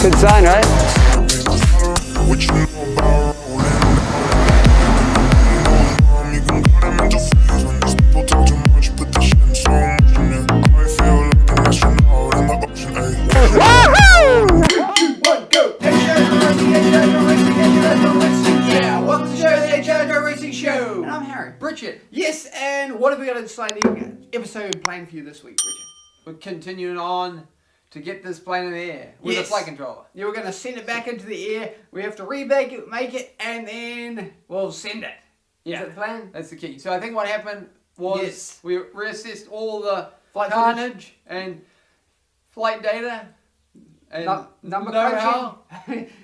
Good sign, right? Yes, and what have we got an exciting episode planned for you this week, Richard? We're continuing on to get this plane in the air with a flight controller. Yeah, we're going to send it back into the air. We have to remake it, make it, and then we'll send it. Yeah. Is that the plan? That's the key. So I think what happened was we reassessed all the Flight carnage and flight data and number know-how.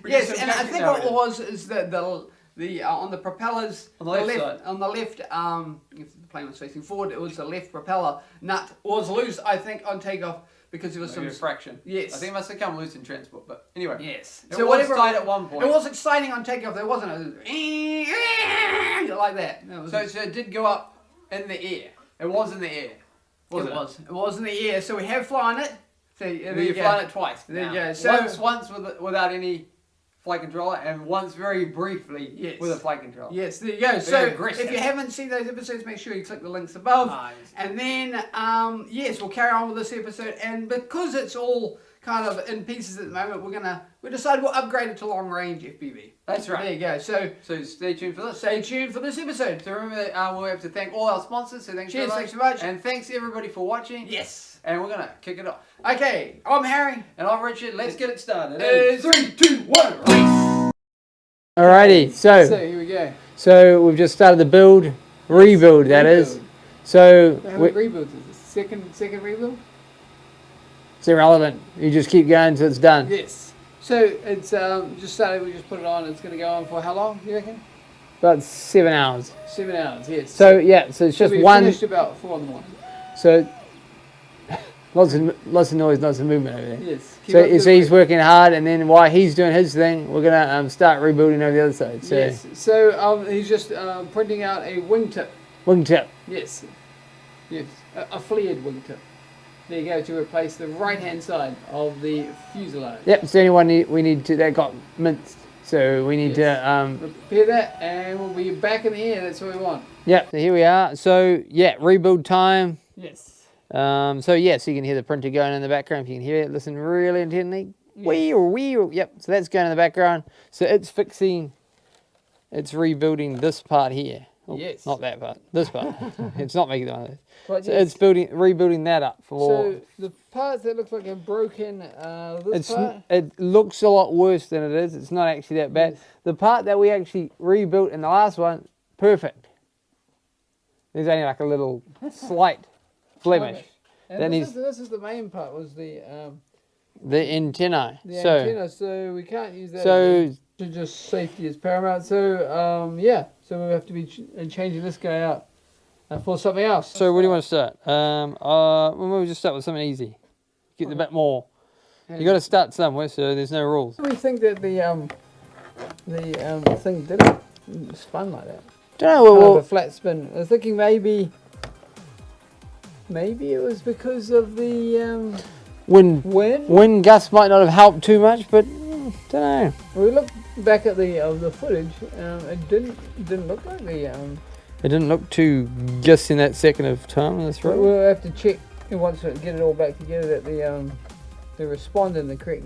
Yes, and I think what it was is that the on the propellers on the left side. On the left, if the plane was facing forward, it was the left propeller nut was loose, I think, on takeoff because there was Maybe some a fraction. Yes, I think it must have come loose in transport. But anyway, yes. It was tight at one point. It was exciting on takeoff. There wasn't like that. So it did go up in the air. It was in the air. It was in the air. So we have flown it. So we've flown it twice. There you go. So once without any flight controller, and once very briefly with a flight controller. Yes, there you go. So if you haven't seen those episodes, make sure you click the links above. And then, yes, we'll carry on with this episode. And because it's all kind of in pieces at the moment, we decided we'll upgrade it to long range FPV. That's right. There you go. So stay tuned for this. Stay tuned for this episode. So remember that we'll have to thank all our sponsors. So thanks so much. And thanks everybody for watching. Yes. And we're gonna kick it off. Okay, I'm Harry. And I'm Richard. Let's get it started. 3, 2, 1, race! Alrighty, so here we go. So we've just started the rebuild that is. So how many rebuilds is this? Second rebuild? It's irrelevant. You just keep going until it's done. Yes. So it's just started. We just put it on. It's going to go on for how long? You reckon? About 7 hours. 7 hours. Yes. So yeah, so it's just one. Finished about 4 in the morning. So lots of noise, lots of movement over there. Yes. So he's working hard, and then while he's doing his thing, we're gonna start rebuilding over the other side. So yes. So he's just printing out a wingtip. Wingtip. Yes. Yes. A flared wingtip. There you go, to replace the right-hand side of the fuselage. Yep. It's the only one we need to that got minced. So we need to repair that, and we'll be back in the air. That's what we want. Yep. So here we are. So yeah, rebuild time. Yes. So yes, you can hear the printer going in the background. If you can hear it, listen really intently. Wee. Yep. So that's going in the background. So it's rebuilding this part here. Oh, yes. Not that part. This part. It's not making one of those. But so it's rebuilding that up for. So the parts that look like they're broken. It looks a lot worse than it is. It's not actually that bad. Yes. The part that we actually rebuilt in the last one, perfect. There's only like a little slight blemish. And this is the main part. Was the antennae. The antenna. So we can't use that. So just safety is paramount. So yeah. So we have to be changing this guy out for something else. So where do you want to start? We'll just start with something easy. Get a bit more. You got to start somewhere, so there's no rules. We think that the thing didn't spun like that. Don't know. Well, a flat spin. I was thinking maybe it was because of the wind gusts might not have helped too much, but don't know. We looked back at the footage. It didn't look like the. It didn't look too gusty in that second of time. That's right. We'll have to check once we get it all back together that they respond in the correct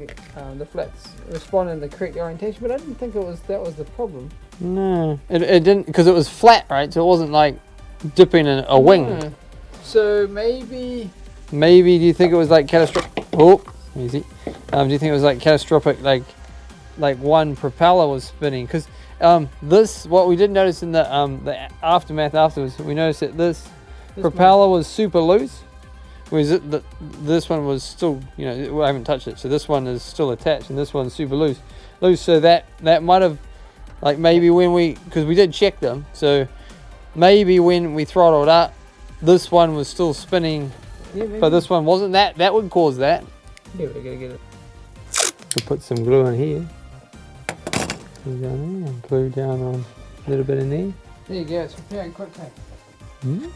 the flats respond in the correct orientation. But I didn't think that was the problem. No, it didn't, because it was flat, right? So it wasn't like dipping in a wing. No. So maybe do you think it was like catastrophic? Oh, easy. Do you think it was like catastrophic, like one propeller was spinning? Because what we did notice in the aftermath afterwards, we noticed that this propeller was super loose, whereas this one was still, I haven't touched it, so this one is still attached, and this one's super loose. So that might have, like, maybe because we did check them, so maybe when we throttled up, this one was still spinning, but this one wasn't. That would cause that. Yeah, we're gonna get it. We'll put some glue in here. Glue down there, and glue down on a little bit in there. There you go, it's preparing quick time. Hmm?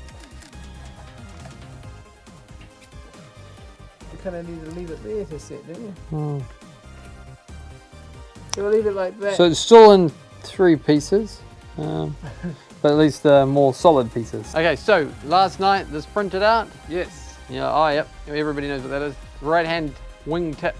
You kind of need to leave it there to set, don't you? Oh. We'll leave it like that. So it's still in 3 pieces, but at least more solid pieces. Okay, so last night this printed out. Yes. Yeah, oh yep, everybody knows what that is. Right hand wing tip.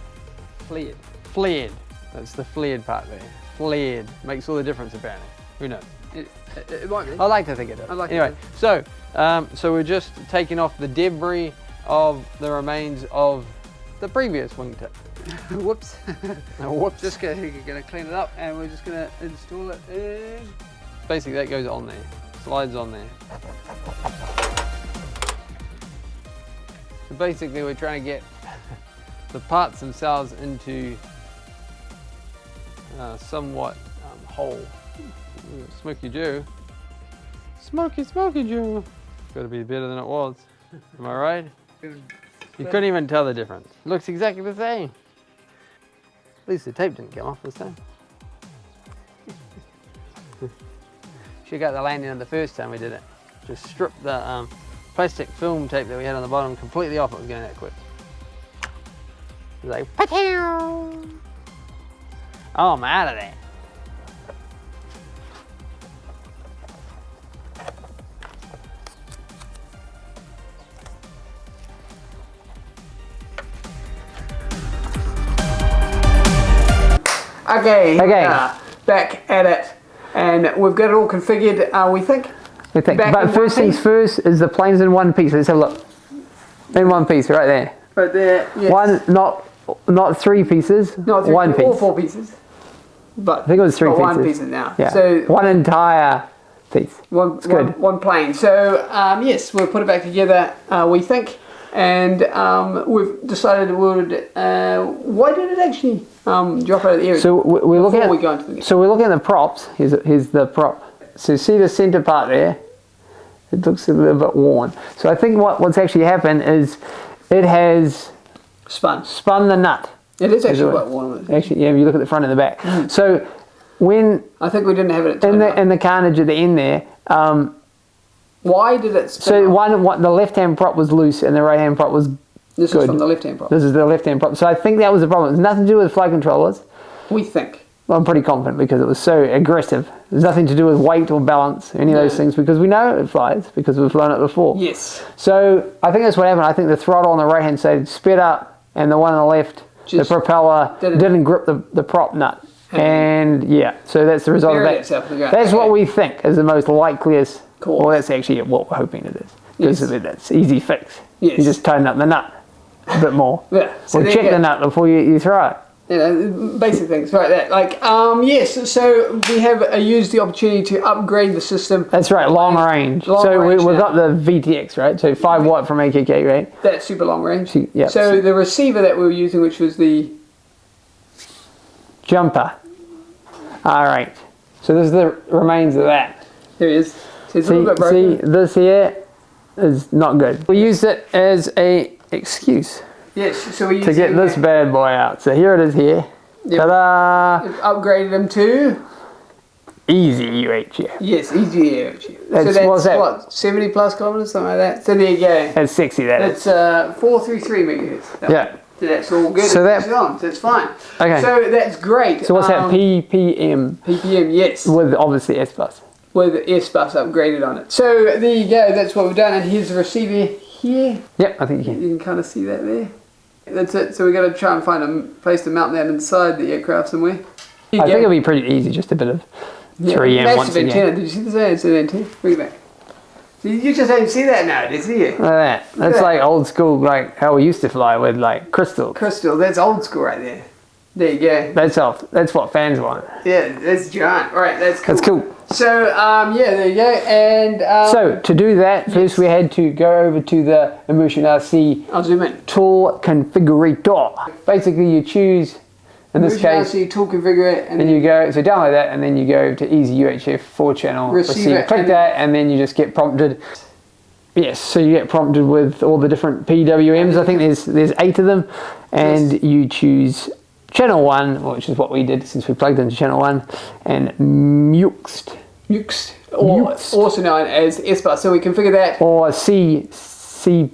Flared. Flared. That's the flared part there. Flared. Makes all the difference apparently. Who knows? It might be. I like to think it does. I like anyway, it. so we're just taking off the debris of the remains of the previous wing tip. Whoops. Whoops. Just gonna clean it up, and we're just gonna install it in. Basically that goes on there. Slides on there. So basically we're trying to get the parts themselves into somewhat whole. Smoky Joe. Smoky Joe. Gotta be better than it was. Am I right? You couldn't even tell the difference. Looks exactly the same. At least the tape didn't come off this time. She got the landing on the first time we did it. Just stripped the plastic film tape that we had on the bottom completely off. It was going that quick. It was like, pa-chow! Oh, I'm out of there. Okay. Okay. Back at it, and we've got it all configured. We think. We think. Back But in first one things piece? first is the plane's in one piece. Let's have a look. In one piece, right there. Right there. Yes. One, not 3 pieces. No, one piece. All 4 pieces. But I think it was 3 got pieces. 1 piece now. Yeah. So one entire piece. It's good. One plane. So yes, we'll put it back together. We think, and we've decided we would. Why did it actually drop out of the area? So we're looking before at. we go into the So we're looking at the props. Here's the prop. So see the center part there. It looks a little bit worn. So I think what's actually happened is it has spun the nut. It is actually quite worn. Actually, yeah. If you look at the front and the back. So when I think we didn't have it. in the carnage at the end there. Why did it spin? So the left hand prop was loose and the right hand prop was This good. is from the left hand prop. This is the left hand prop. So I think that was the problem. It's nothing to do with flight controllers. We think. Well, I'm pretty confident because it was so aggressive. There's nothing to do with weight or balance, any of those things, because we know it flies because we've flown it before. Yes. So I think that's what happened. I think the throttle on the right hand side sped up and the one on the left, Just the propeller didn't grip the prop nut. And yeah, so that's the result of Buried that. itself in the ground. That's what we think is the most likeliest. Cool. Well, that's actually what we're hoping it is. Because Yes. that's easy fix. Yes. You just tighten up the nut a bit more. Yeah. So Or there check you go. the nut before you throw it. You know, basic things like that. Like, yes, so we have used the opportunity to upgrade the system. That's right, long range. Long So range we've now. got the VTX, right? So 5 watt from AKK, right? That's super long range. Yeah. So the receiver that we were using, which was the Jumper. All right. So this is the remains of that. there it is. So it's a little bit broken. See, this here is not good. We used it as a excuse Yes, so we used to get this bad boy out. So here it is here. Yep. Ta-da! Upgraded them to? EZ UHF. Yes, EZ UHF. That's, so that's what's that? what, 70 plus kilometers, something like that. So there you go. That's sexy, that is. That's 433 megahertz. Yeah. So that's all good. So It's that- on, so it's fine. Okay. So that's great. So what's that? PPM PPM, yes. with obviously S Plus. With the S-Bus upgraded on it. So there you go, that's what we've done. And here's the receiver here. Yep, I think you can. You can kind of see that there. That's it. So we've got to try and find a place to mount that inside the aircraft somewhere. I think it'll be pretty easy, just a bit of 3M once massive again. antenna. Did you see the size of the antenna? Bring it back. You just don't see that nowadays, do you? Look at that. That's that. like old school, like how we used to fly with like crystals. Crystal, that's old school right there. There you go. That's what fans want. Yeah, that's giant. All right, that's cool. That's cool. So, yeah, there you go. And So to do that, first we had to go over to the ImmersionRC I'll zoom in. tool configurator. Basically, you choose, in this case, ImmersionRC tool configure and then you go, so download that, and then you go to EZ UHF 4-channel Receiver, receiver. Click and that, and then you just get prompted. Yes, so you get prompted with all the different PWMs. I think there's 8 of them, and you choose channel 1, which is what we did since we plugged into channel 1, and Muxt. or also known as S-Bus. So we configure that. Or CPM.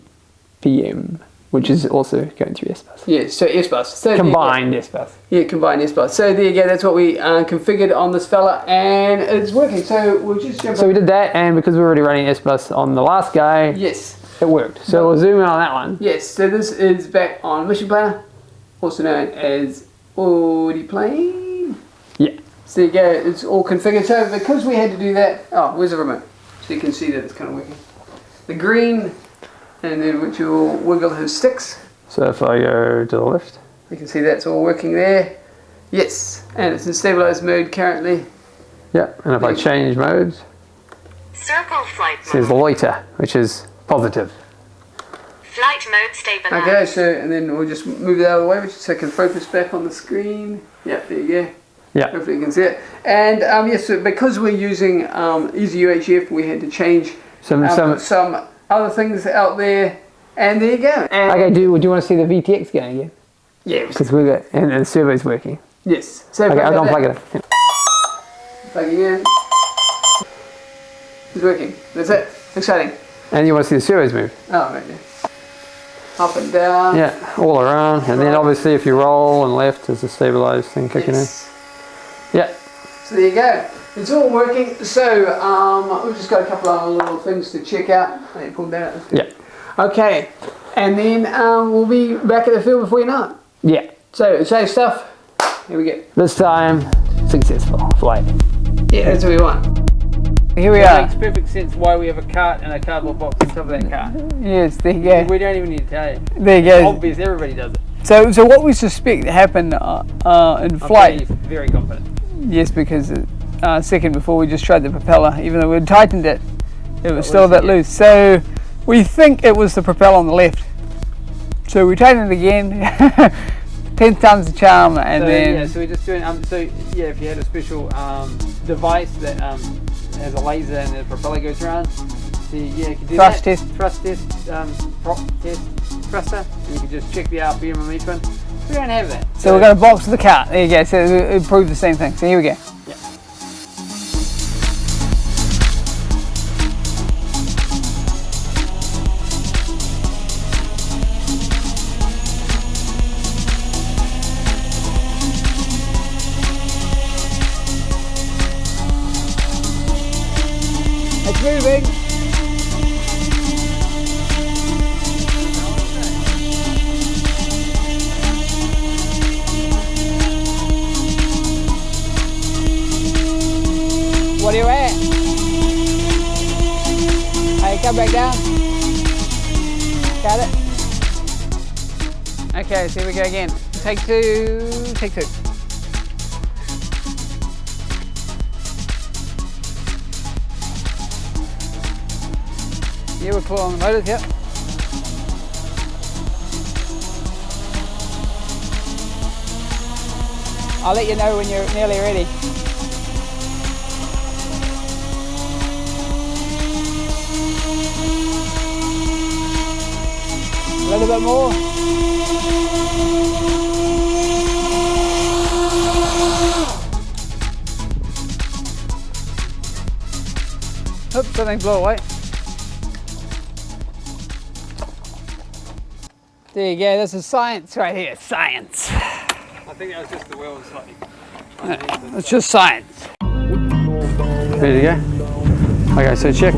which is also going through S-Bus. Yeah, so S-Bus. So combined S-Bus. Yeah, combined S-Bus. So there you go, that's what we configured on this fella, and it's working. So we'll just jump So we did that, and because we're already running S-Bus on the last guy, yes, it worked. So we'll zoom in on that one. Yes, so this is back on Mission Planner, also known as Arduplane. Yeah. So there you go, it's all configured. So because we had to do that, oh, where's the remote? So you can see that it's kind of working. The green, and then which will wiggle his sticks. So if I go to the left, You can see that's all working there. Yes, and it's in stabilized mode currently. yeah, and if I change modes, Circle flight it says mode. loiter, which is positive. Flight mode stabilized. Okay, so and then we'll just move it out of the way, so I can focus back on the screen. Yeah, there you go. Yeah. Hopefully you can see it. And yes, so because we're using EZ UHF, we had to change some other things out there. And there you go. And Okay, do you want to see the VTX going again? yeah, Because we got and the servo's working. yes. So Okay, I'll unplug it. Yeah. Plugging in. It's working. That's it. Exciting. And you want to see the servos move? Oh, right there. Up and down. Yeah, all around. And then obviously if you roll and left, there's a stabilized thing kicking Yes. in. Yeah. So there you go. It's all working. So we've just got a couple of little things to check out. Let me pull that out. Yeah. Okay. And then we'll be back at the field before you know it. Yeah. So same stuff. Here we go. This time, successful flight. Yeah, that's what we want. Here we It are. makes perfect sense why we have a cart and a cardboard box on top of that cart. Yes, there you go. We don't even need to tell you. There you go. Obvious, everybody does it. So what we suspect happened in I'm flight. very confident. Yes, because a second before we just tried the propeller, even though we'd tightened it, it was still a bit loose. So we think it was the propeller on the left. So we tightened it again, 10 times the charm, and So, then yeah, so we're just doing if you had a special device that has a laser and the propeller goes around, so you can do Thrust that. test. Thrust test, prop test, thruster, and you can just check the RPM on each one. We don't have that. so we're going to box the cart. There you go. So it proved the same thing. So here we go. Yeah. It's moving. What are you at? Hey, come back down. Got it. Okay, so here we go again. Take two. Take two. Yeah, we're cool on the motors, yep. I'll let you know when you're nearly ready. A little bit more. Oops, something blew away. There you go, this is science right here, science. I think that was just the wheel was slightly. It's just science. Ready to go? Okay, so check.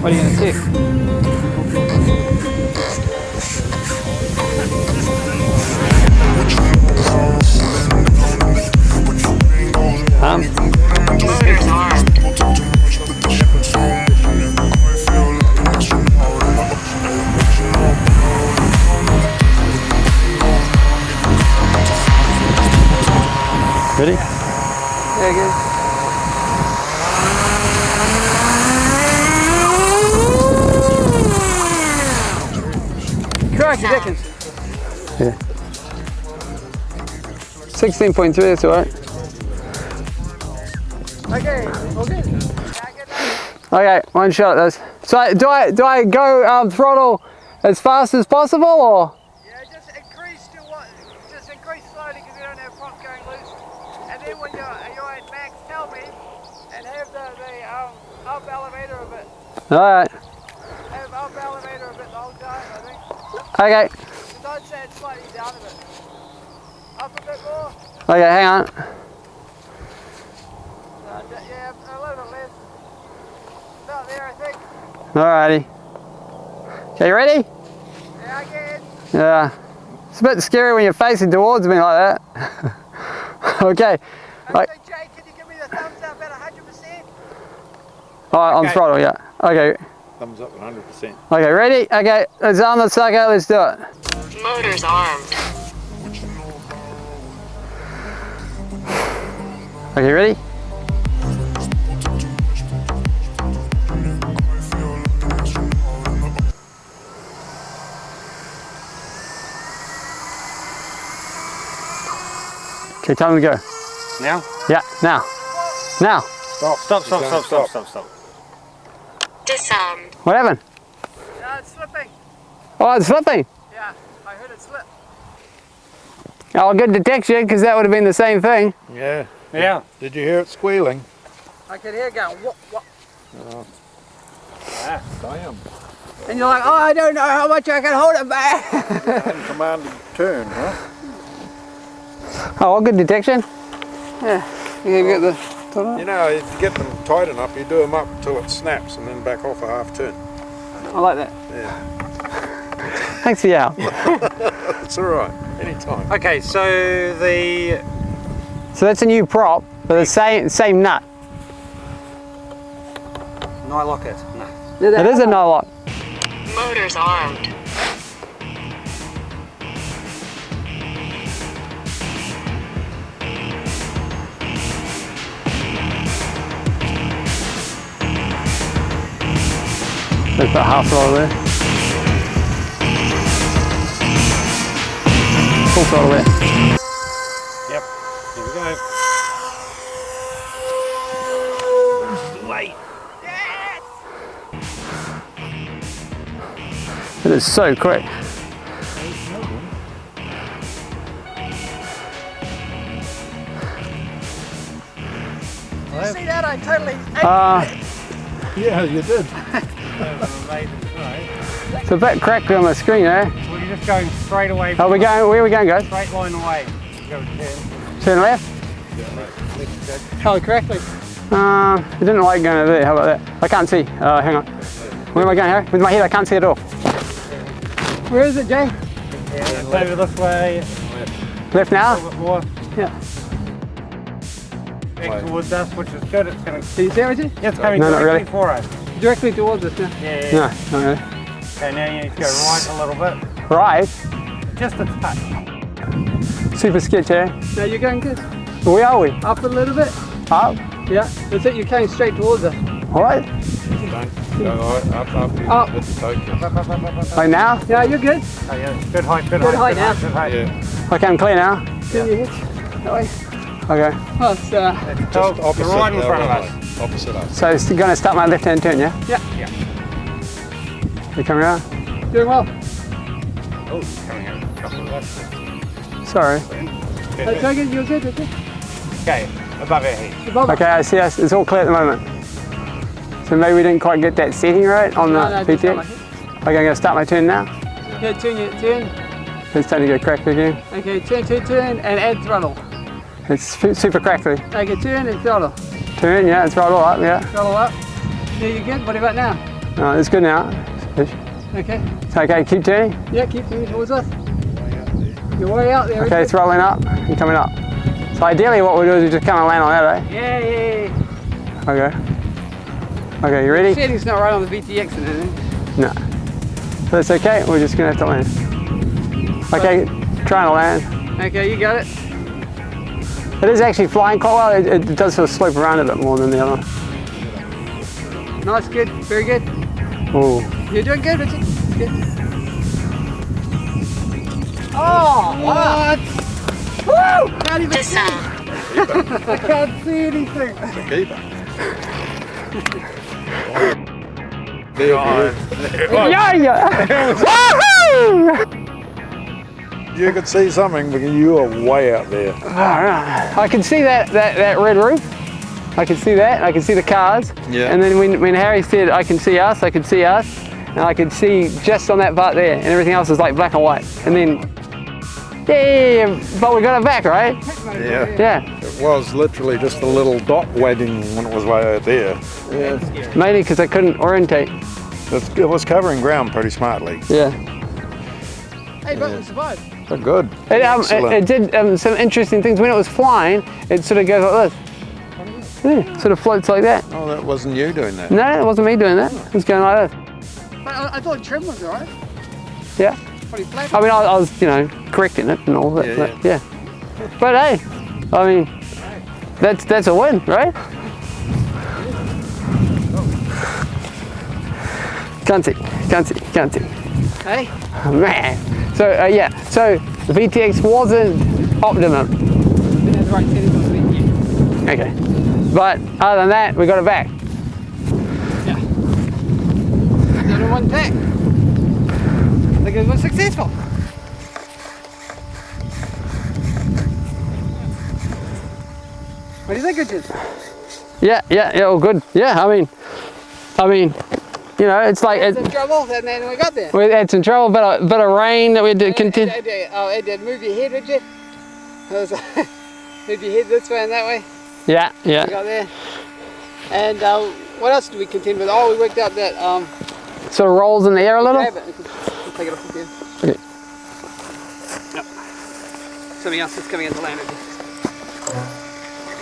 What are you going to check? Ready? Very good. Crikey Dickens. Yeah. 16.3, that's alright. Okay, all good. Okay, one shot those. So do I go throttle as fast as possible or? Yeah, just increase slowly because you don't have pumps going loose. And then when you're at max, tell me, and have the up elevator a bit. Alright. Have up elevator a bit the whole time, I think. Okay. Don't say it's slightly down a bit. Up a bit more. Okay, hang on. Yeah, a little bit less. About there, I think. Alrighty. Okay, you ready? Yeah, I can. Yeah. It's a bit scary when you're facing towards me like that. Okay. Right. So, Jay, can you give me the thumbs up at 100%? Alright, on throttle, yeah. Okay. Thumbs up 100%. Okay, ready? Okay, let's arm the sucker, let's do it. Motors armed. Okay, ready? Okay, time to go. Now? Yeah, now. Now. Stop. Disarmed. What happened? It's slipping. Oh, it's slipping. Yeah, I heard it slip. Oh, good detection, because that would have been the same thing. Yeah. Yeah. Did you hear it squealing? I could hear it going, whoop, whoop. Damn. And you're like, oh, I don't know how much I can hold it back. Uncommanded turn, huh? Oh, good detection. Yeah, you get the... You know, if you get them tight enough, you do them up until it snaps and then back off a half turn. I like that. Yeah. Thanks for your help. It's all right. Anytime. Okay, so the So that's a new prop, but the same nut. nylock it. No. It is a no-lock. Motors armed. Let's put half throttle there. Full throttle there. Yep. Here we go. Wait. It is so quick. Did you see that? I totally Yeah, you did. It's a bit crackly on the screen, eh? Well, you're just going straight away. Oh, where are we going, guys? Straight line away. Go Turn left? Oh, correctly. It didn't like going over there. How about that? I can't see. Hang on. Where am I going, Harry? With my head, I can't see at all. Where is it, Jay? Yeah, over this way. Left A now? little bit more. Yeah. Back towards us, which is good. It's going to. Can you see it, Jay? Yeah, it's coming No, not directly really. for us. Directly towards us now. Yeah. No, not really. Okay, now you need to go right a little bit. Right. Just a touch. Super sketch, eh? No, you're going good. Where are we? Up a little bit. Up. Yeah, that's it. You're coming straight towards us. What? Go up. Up. Hit the focus. Like now? Yeah, you're good. Oh, yeah. Good height, good Good height. height now. Good height. Yeah. Okay, I'm clear now. Turn your head. That way. Okay. Oh, it's, Just opposite. You're right in front of that us. way. Opposite us. So it's going to start my left-hand turn, yeah? yeah, You coming around? doing well. Oh, coming out a couple of us. Sorry. It's okay, you're good, okay. Okay, above our head. Above us. Okay, I see us. It's all clear at the moment. So maybe we didn't quite get that setting right on the No, just PTX. like it. Okay, I'm going to start my turn now. Yeah, turn. It's starting to go crackly again. Okay, turn, and add throttle. It's super crackly. Okay, turn and throttle. Turn, yeah, it's right all up, yeah. Throttle up. Yeah, you're good. What about now? No, it's good now. Okay. It's okay, keep turning. Yeah, keep turning towards us. You're way out there. Okay, it's rolling up and coming up. So ideally what we'll do is we just come and land on that, eh? Yeah. Okay. Okay, you ready? Setting's not right on the VTX and anything. No. So that's okay, we're just gonna have to land. Okay, trying to land. Okay, you got it. It is actually flying quite well. It does sort of slope around a bit more than the other one. Nice, good, very good. Ooh. You're doing good, Richard. Good. Oh, what? Woo! Can't even see. Disarmed. I can't see anything. The keeper. There Yeah! Woohoo! you could see something, but you are way out there. Alright. I can see that red roof. I can see that. I can see the cars. Yeah. And then when Harry said I can see us, and I could see just on that part there, and everything else was like black and white. And then, yeah, but we got it back, right? Yeah. Yeah. It was literally just a little dot wagging when it was way out there. Yeah. Mainly because I couldn't orientate. It was covering ground pretty smartly. Yeah. Hey, but it survived. But good. It did some interesting things. When it was flying, it sort of goes like this. Yeah, sort of floats like that. Oh, that wasn't you doing that. No, it wasn't me doing that. It was going like this. But I thought trim was alright. Yeah. Pretty flat. I mean, I was, you know, correcting it and all that. Yeah. But hey, I mean, that's a win, right? Can't see. Hey. Oh, man. So yeah, so the VTX wasn't optimum. Didn't have the right settings on it yet. Okay. But other than that, we got it back. Yeah. Did it one take. I think it was successful. What do you think, Richard? Yeah, all good. Yeah, I mean, you know, it's like Some trouble, and then we got there. we had some trouble, bit of rain that we had to continue. It did move your head, Richard. Move your head this way and that way. Yeah. We got there. And what else did we contend with? Oh, we worked out that Sort of rolls in the air a little. grab it. You can take it off again. Okay. Yep. Something else is coming into land.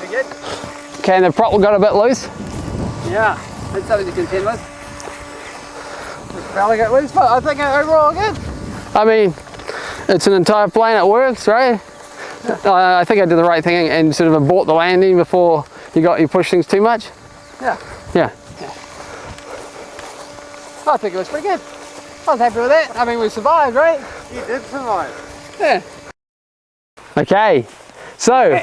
We good? Okay, and the prop got a bit loose. Yeah, that's something to contend with. The propeller got loose, but I think overall good. I mean, it's an entire plane. It works, right? I think I did the right thing and sort of abort the landing before you push things too much. Yeah. Yeah. I think it was pretty good. I was happy with that. I mean, we survived, right? You did survive. Yeah. Okay. So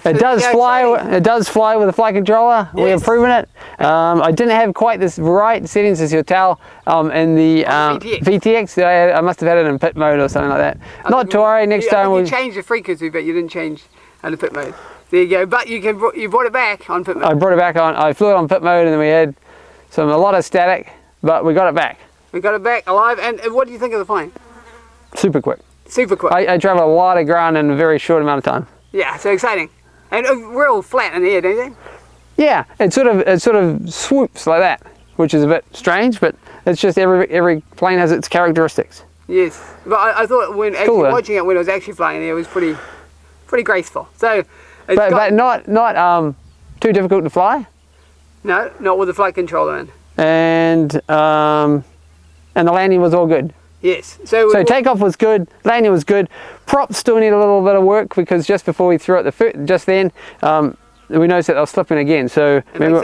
it does fly. It does fly with a flight controller. Yes. We have proven it. I didn't have quite this right settings, as you'll tell, in the VTX. I must have had it in pit mode or something like that. Not to worry. Next time you changed the frequency, but you didn't change the pit mode. There you go. But you brought it back on pit mode. I brought it back on. I flew it on pit mode, and then we had a lot of static, but we got it back. We got it back alive. And what do you think of the plane? Super quick. Super quick. I traveled a lot of ground in a very short amount of time. Yeah, so exciting. And we're all flat in the air, don't you think? Yeah, it sort of swoops like that, which is a bit strange, but it's just every plane has its characteristics. Yes, but I thought when actually watching it when it was actually flying in the air, it was pretty graceful. So, but not too difficult to fly. No, not with the flight controller in. And the landing was all good. Yes. So takeoff was good, landing was good. Props still need a little bit of work because just before we threw it just then, we noticed that they were slipping again. So maybe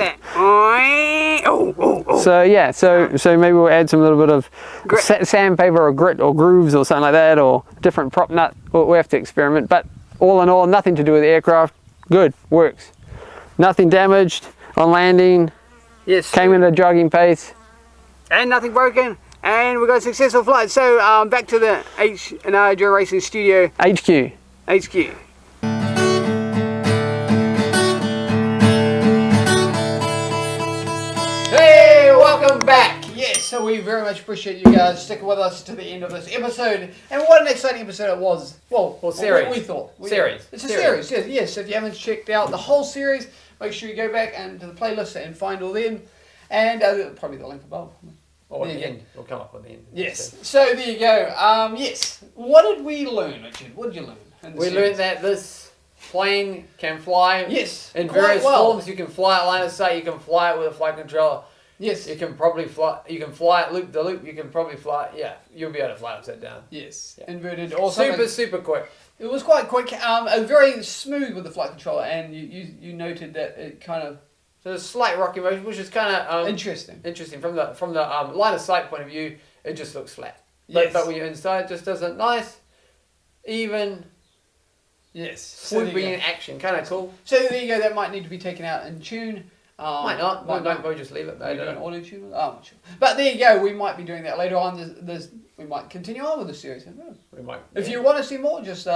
So yeah, so maybe we'll add some little bit of sandpaper or grit or grooves or something like that, or different prop nut. We'll have to experiment. But all in all, nothing to do with the aircraft. Good, works. Nothing damaged on landing. Yes. Came in at a jogging pace. And nothing broken. And we got a successful flight. So back to the H&R Dual Racing Studio. HQ. Hey, welcome back. Yes, so we very much appreciate you guys sticking with us to the end of this episode. And what an exciting episode it was. Well, series. We thought. Series. It's a series, yes. If you haven't checked out the whole series, make sure you go back and to the playlist and find all them. And probably the link above. Or at the end. We'll come up with the end. Yes. So there you go. Yes. What did we learn, Richard? What did you learn? We learned that this plane can fly. Yes. In various forms. You can fly it line of sight. You can fly it with a flight controller. Yes. You can probably fly. You can fly it loop to loop. You can probably fly. Yeah. You'll be able to fly upside down. Yes. Yeah. Inverted. Or super quick. It was quite quick. Very smooth with the flight controller, and you noted that it kind of. So there's a slight rocky motion, which is kind of interesting. Interesting from the line of sight point of view, it just looks flat. Yes. But when you're inside, it just does a nice, even, swooping in action, kind of cool. So there you go. That might need to be taken out and tuned. Might not. We'll just leave it. Maybe an auto tune. I'm not sure. But there you go. We might be doing that later on. We might continue on with the series. We might. If you want to see more, just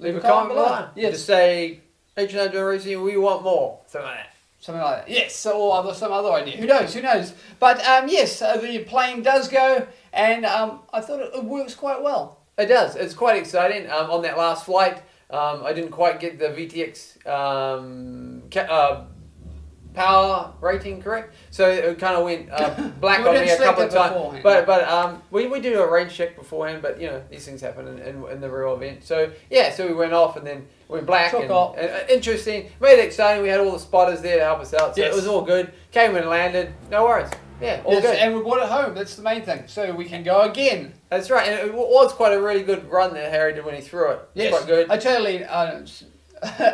leave a comment below. Yes. Just say H&R Dual Racing. We want more. Something like that. Something like that. Yes, or some other idea. Who knows? Who knows? But yes, the plane does go, and I thought it works quite well. It does. It's quite exciting. On that last flight, I didn't quite get the VTX power rating correct, so it kind of went black on me a couple of times. But we do a range check beforehand, but you know these things happen in the real event. So yeah, so we went off and then went black. And interesting, made it exciting. We had all the spotters there to help us out, so it was all good. Came and landed, no worries. Yeah, all good. And we brought it home. That's the main thing. So we can go again. That's right, and it was quite a really good run that Harry did when he threw it. Yes, quite good. I totally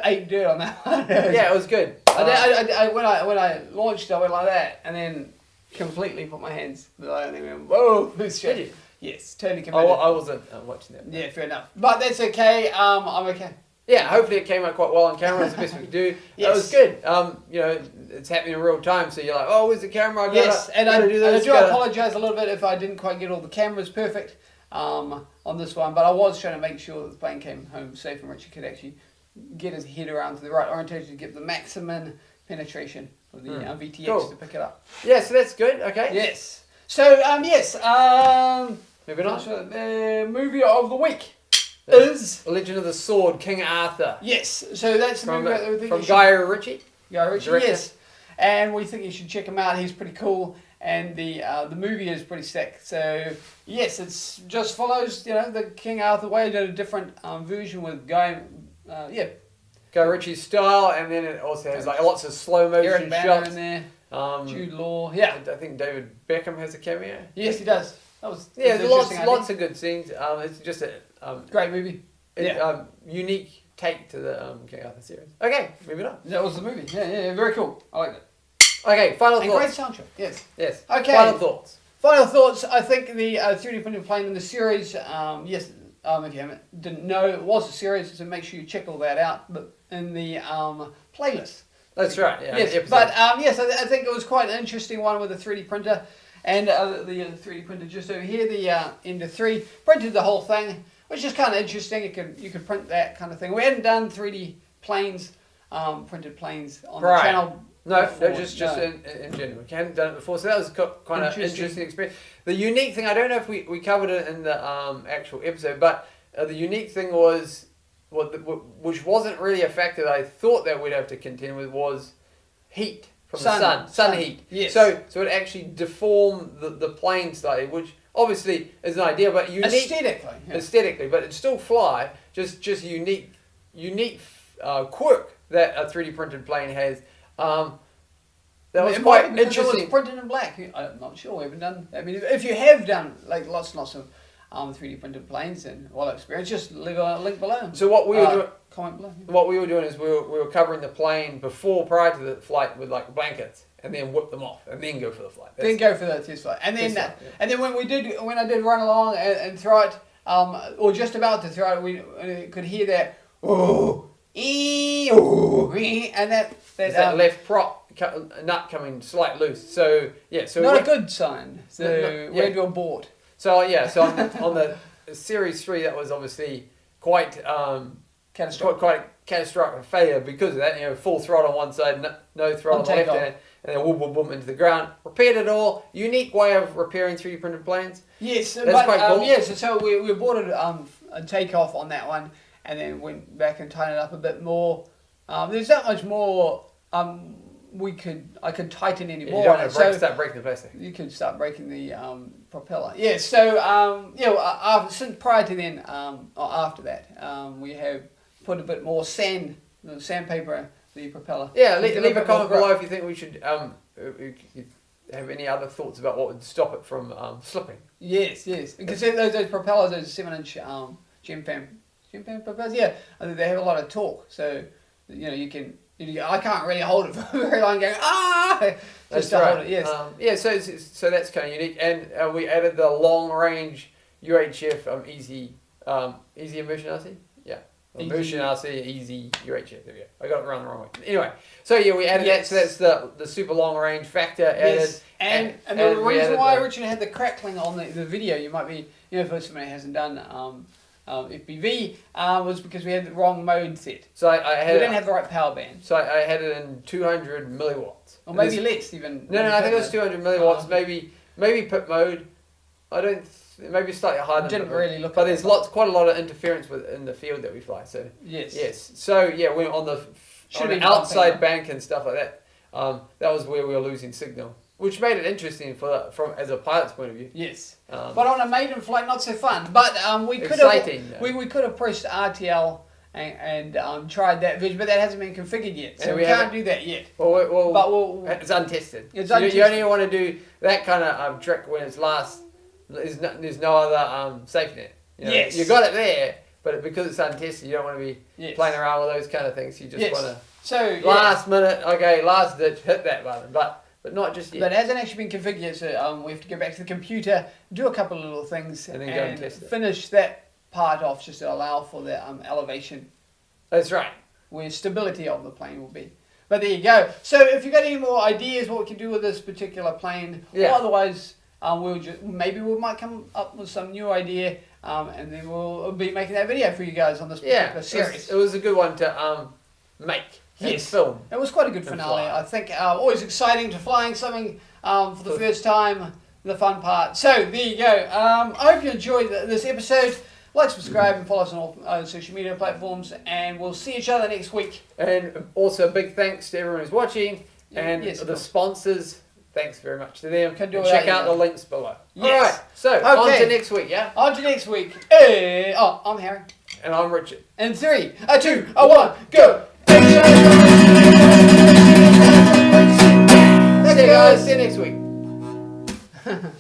ate dirt on that one. Yeah, it was good. When I launched, I went like that, and then completely put my hands below, and then went, whoa, this shit. Did you? Yes, totally committed. I wasn't watching that. Yeah, fair enough. But that's okay. I'm okay. Yeah, hopefully it came out quite well on camera. It's the best we could do. Yes. It was good. You know, it's happening in real time, so you're like, oh, where's the camera? I do apologise a little bit if I didn't quite get all the cameras perfect on this one, but I was trying to make sure that the plane came home safe and Richard could actually get his head around to the right orientation to get the maximum penetration of the VTX to pick it up. Yeah, so that's good. Okay. Yes. So yes. Moving on. Movie of the week is Legend of the Sword, King Arthur. Yes. So that's from the movie from Guy Ritchie. Guy Ritchie. Yes. And we think you should check him out. He's pretty cool, and the movie is pretty sick. So yes, it's just follows the King Arthur way, did a different version with Guy. Guy Ritchie's style, and then it also has like lots of slow motion shots in there. Jude Law. Yeah. I think David Beckham has a cameo. Yes, he does. That was lots of good scenes. It's just a great movie. Unique take to the King Arthur series. Okay, moving on. That was the movie. Yeah, very cool. I liked it. Okay, final thoughts. Great soundtrack. Yes. Okay. Final thoughts. Final thoughts. I think the 3D printed plane in the series. Yes. If you didn't know, it was a series, so make sure you check all that out. But in the playlist. That's right. Yeah. Yes. But yes, I think it was quite an interesting one with the 3D printer and the 3D printer just over here. The Ender 3 printed the whole thing, which is kind of interesting. You could print that kind of thing. We hadn't done 3D planes, printed planes on the channel. No, just in general. We hadn't done it before, so that was kind of interesting experience. The unique thing, I don't know if we covered it in the actual episode, but the unique thing was, which wasn't really a factor that I thought that we'd have to contend with, was heat from the sun heat. Yes. So it actually deformed the plane slightly, which obviously is an idea, but unique aesthetically, but it'd still fly. Just unique quirk that a 3D printed plane has. That was quite interesting. It was printed in black. I'm not sure. We haven't done. I mean, if you have done like lots of 3D printed planes and experience, just leave a link below. So what we were doing, comment below. What we were doing is we were covering the plane prior to the flight with like blankets, and then whip them off, and then go for the flight. Then go for the test flight, and then and then when I did run along and throw it, or just about to throw it, we could hear that and that left prop nut coming slight loose. So yeah, so not a good sign. So we had to abort. So yeah, so on the series 3, that was obviously quite catastrophic failure because of that. Full throttle on one side, no throttle on the left hand, and then boom into the ground. Repaired it all. Unique way of repairing 3D printed planes. Yes, that's quite cool. Yes, so we aborted a takeoff on that one, and then went back and tightened it up a bit more. There's not much more I could tighten any more. You don't want to start breaking the plastic. You could start breaking the propeller. Yeah. So since prior to then, or after that, we have put a bit more sandpaper the propeller. Yeah. Leave a comment below if you think we should have any other thoughts about what would stop it from slipping. Yes. Because those propellers, those 7-inch gem fan propellers, they have a lot of torque. So you can. I can't really hold it for very long. Going just to hold it. Yes. So that's kind of unique, and we added the long range UHF EZ ImmersionRC. Yeah, ImmersionRC EZ UHF. There we go. I got it around the wrong way. Anyway, so we added that. So that's the super long range factor added. Yes. And the reason why Richard had the crackling on the video, you might be for somebody who hasn't done FPV was because we had the wrong mode set. So I We didn't have the right power band. So I had it in 200 milliwatts. Or maybe less even. No, I think it was 200 milliwatts. Maybe pit mode. I don't. Maybe slightly higher. Didn't really look. But there's quite a lot of interference in the field that we fly. So yes. So yeah, we're on the outside bank and stuff like that. That was where we were losing signal, which made it interesting from as a pilot's point of view. Yes. But on a maiden flight, not so fun. But we could have we could have pushed RTL and tried that version, but that hasn't been configured yet, so we can't do that yet. Well, it's untested. It's untested. You only want to do that kind of trick when it's last. There's no other safety net. Yes. You got it there, but because it's untested, you don't want to be playing around with those kind of things. You just want to last minute, okay, last ditch, hit that button, but not just yet. But it hasn't actually been configured yet, so we have to go back to the computer, do a couple of little things, and then go and test it. Finish that part off just to allow for the elevation. That's right. Where stability of the plane will be. But there you go. So if you've got any more ideas what we can do with this particular plane, or otherwise maybe we might come up with some new idea, and then we'll be making that video for you guys on this particular series. It was a good one to make. Yes, film. It was quite a good finale. I think always exciting to flying something for the first time, the fun part. So there you go. I hope you enjoyed this episode. Like, subscribe, and follow us on all social media platforms, and we'll see each other next week. And also a big thanks to everyone who's watching, and the sponsors. Thanks very much to them. Check out the links below. Yes. All right, so on to next week, yeah? On to next week. I'm Harry. And I'm Richard. And 3, 2, 1, go! See you guys. See you next week.